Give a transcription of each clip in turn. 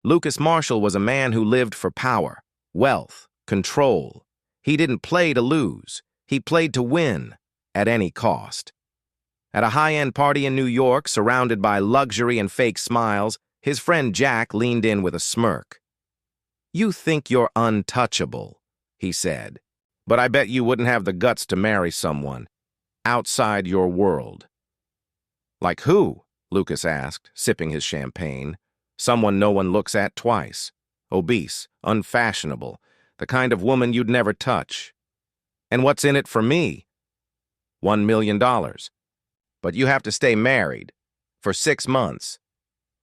Lucas Marshall was a man who lived for power, wealth, control. He didn't play to lose. He played to win, at any cost. At a high-end party in New York, surrounded by luxury and fake smiles, his friend Jack leaned in with a smirk. "You think you're untouchable," he said, "but I bet you wouldn't have the guts to marry someone outside your world." "Like who?" Lucas asked, sipping his champagne. "Someone no one looks at twice. Obese, unfashionable, the kind of woman you'd never touch." "And what's in it for me?" $1 million. "But you have to stay married. For 6 months."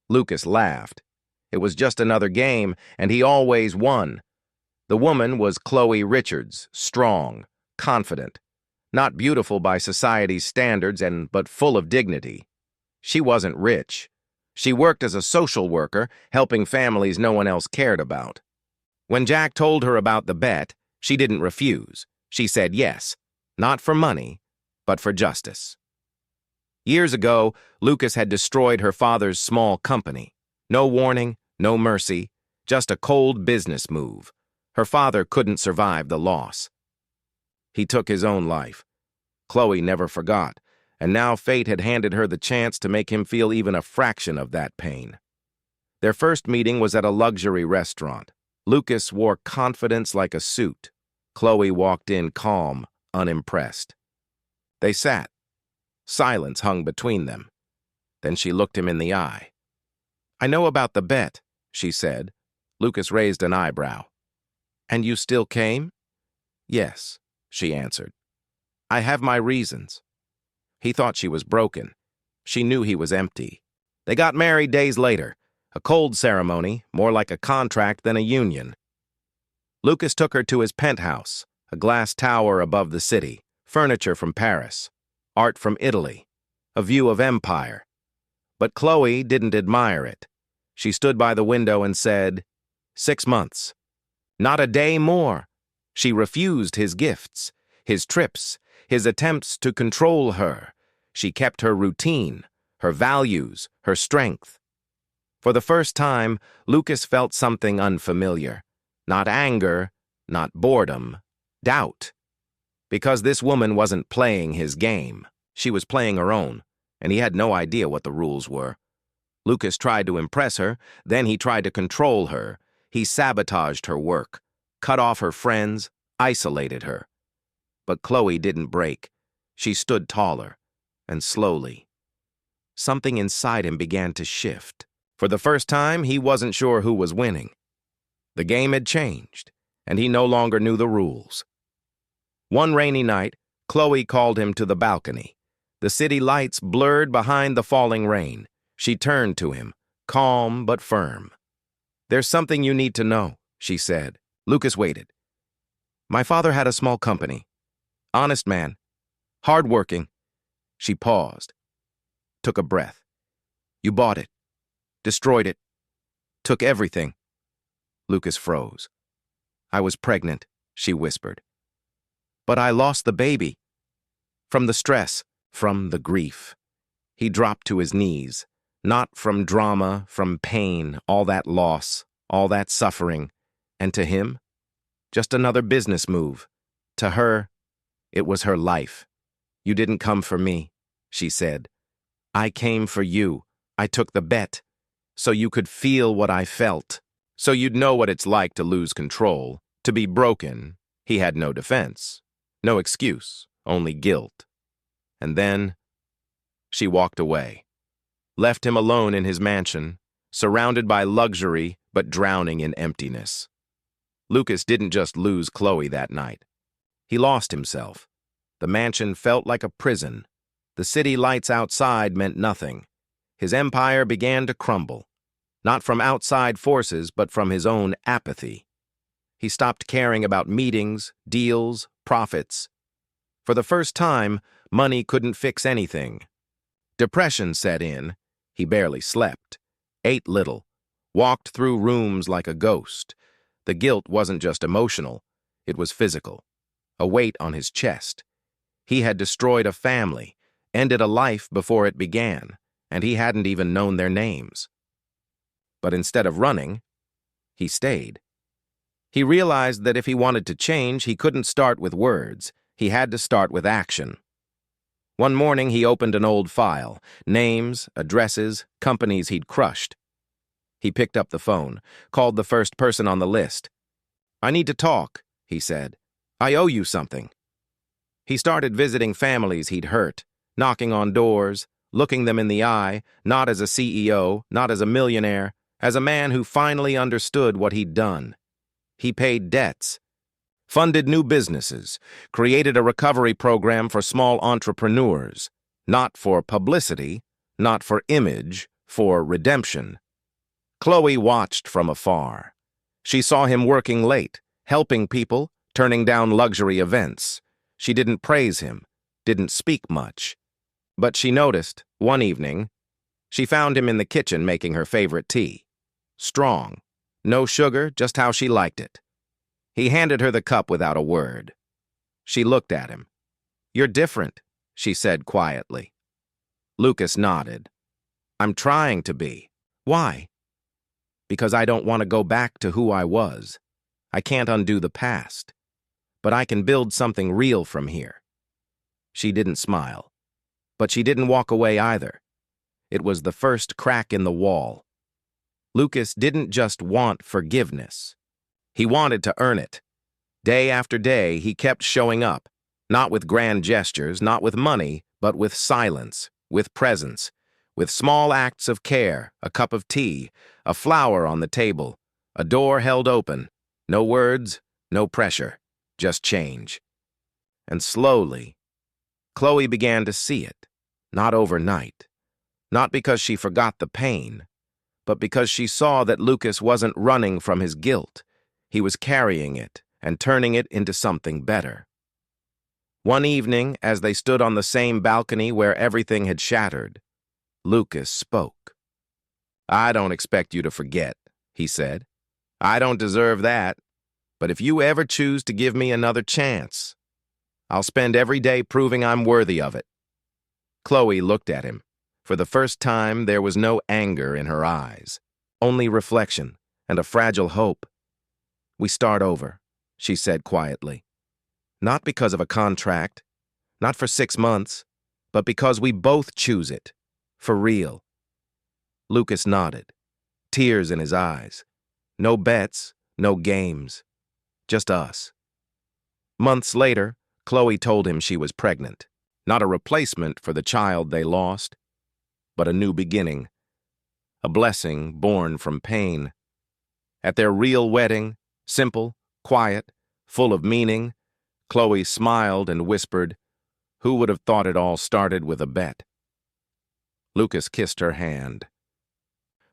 Lucas laughed. It was just another game, and he always won. The woman was Chloe Richards, strong, confident, not beautiful by society's standards but full of dignity. She wasn't rich. She worked as a social worker, helping families no one else cared about. When Jack told her about the bet, she didn't refuse. She said yes, not for money, but for justice. Years ago, Lucas had destroyed her father's small company. No warning, no mercy, just a cold business move. Her father couldn't survive the loss. He took his own life. Chloe never forgot, and now fate had handed her the chance to make him feel even a fraction of that pain. Their first meeting was at a luxury restaurant. Lucas wore confidence like a suit. Chloe walked in calm, unimpressed. They sat. Silence hung between them. Then she looked him in the eye. "I know about the bet," she said. Lucas raised an eyebrow. "And you still came?" "Yes," she answered. "I have my reasons." He thought she was broken. She knew he was empty. They got married days later, a cold ceremony, more like a contract than a union. Lucas took her to his penthouse, a glass tower above the city, furniture from Paris, art from Italy, a view of empire. But Chloe didn't admire it. She stood by the window and said, 6 months. Not a day more. She refused his gifts, his trips, his attempts to control her. She kept her routine, her values, her strength. For the first time, Lucas felt something unfamiliar. Not anger, not boredom, doubt. Because this woman wasn't playing his game. She was playing her own, and he had no idea what the rules were. Lucas tried to impress her, then he tried to control her. He sabotaged her work, cut off her friends, isolated her. But Chloe didn't break. She stood taller, and slowly. Something inside him began to shift. For the first time, he wasn't sure who was winning. The game had changed, and he no longer knew the rules. One rainy night, Chloe called him to the balcony. The city lights blurred behind the falling rain. She turned to him, calm but firm. "There's something you need to know," she said. Lucas waited. "My father had a small company. Honest man. Hard-working." She paused. Took a breath. "You bought it. Destroyed it. Took everything." Lucas froze. "I was pregnant," she whispered. "But I lost the baby. From the stress, from the grief." He dropped to his knees. Not from drama, from pain, all that loss, all that suffering. And to him, just another business move. To her, it was her life. "You didn't come for me," she said. "I came for you. I took the bet. So you could feel what I felt. So you'd know what it's like to lose control, to be broken." He had no defense, no excuse, only guilt. And then she walked away. Left him alone in his mansion, surrounded by luxury but drowning in emptiness. Lucas didn't just lose Chloe that night. He lost himself. The mansion felt like a prison. The city lights outside meant nothing. His empire began to crumble, not from outside forces but from his own apathy. He stopped caring about meetings, deals, profits. For the first time, money couldn't fix anything. Depression set in. He barely slept, ate little, walked through rooms like a ghost. The guilt wasn't just emotional, it was physical, a weight on his chest. He had destroyed a family, ended a life before it began, and he hadn't even known their names. But instead of running, he stayed. He realized that if he wanted to change, he couldn't start with words. He had to start with action. One morning, he opened an old file, names, addresses, companies he'd crushed. He picked up the phone, called the first person on the list. "I need to talk," he said. "I owe you something." He started visiting families he'd hurt, knocking on doors, looking them in the eye, not as a CEO, not as a millionaire, as a man who finally understood what he'd done. He paid debts, funded new businesses, created a recovery program for small entrepreneurs, not for publicity, not for image, for redemption. Chloe watched from afar. She saw him working late, helping people, turning down luxury events. She didn't praise him, didn't speak much. But she noticed, one evening, she found him in the kitchen making her favorite tea. Strong, no sugar, just how she liked it. He handed her the cup without a word. She looked at him. "You're different," she said quietly. Lucas nodded. "I'm trying to be." "Why?" "Because I don't want to go back to who I was. I can't undo the past. But I can build something real from here." She didn't smile. But she didn't walk away either. It was the first crack in the wall. Lucas didn't just want forgiveness. He wanted to earn it. Day after day, he kept showing up, not with grand gestures, not with money, but with silence, with presence, with small acts of care, a cup of tea, a flower on the table, a door held open, no words, no pressure, just change. And slowly, Chloe began to see it, not overnight, not because she forgot the pain, but because she saw that Lucas wasn't running from his guilt. He was carrying it and turning it into something better. One evening, as they stood on the same balcony where everything had shattered, Lucas spoke. "I don't expect you to forget," he said. "I don't deserve that. But if you ever choose to give me another chance, I'll spend every day proving I'm worthy of it." Chloe looked at him. For the first time, there was no anger in her eyes, only reflection and a fragile hope. "We start over," she said quietly. "Not because of a contract, not for 6 months, but because we both choose it, for real." Lucas nodded, tears in his eyes. No bets, no games, just us. Months later, Chloe told him she was pregnant, not a replacement for the child they lost, but a new beginning, a blessing born from pain. At their real wedding, simple, quiet, full of meaning, Chloe smiled and whispered, "Who would have thought it all started with a bet?" Lucas kissed her hand.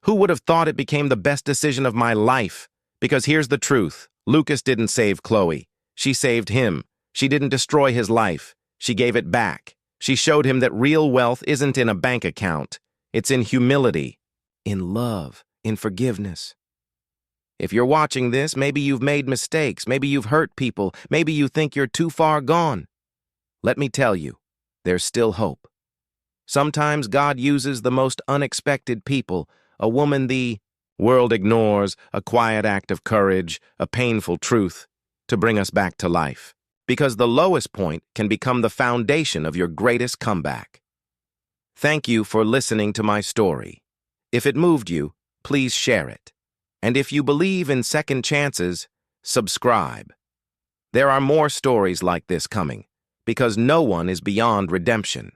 "Who would have thought it became the best decision of my life? Because here's the truth. Lucas didn't save Chloe. She saved him. She didn't destroy his life. She gave it back. She showed him that real wealth isn't in a bank account. It's in humility, in love, in forgiveness. If you're watching this, maybe you've made mistakes, maybe you've hurt people, maybe you think you're too far gone. Let me tell you, there's still hope. Sometimes God uses the most unexpected people, a woman the world ignores, a quiet act of courage, a painful truth, to bring us back to life. Because the lowest point can become the foundation of your greatest comeback. Thank you for listening to my story. If it moved you, please share it. And if you believe in second chances, subscribe. There are more stories like this coming, because no one is beyond redemption.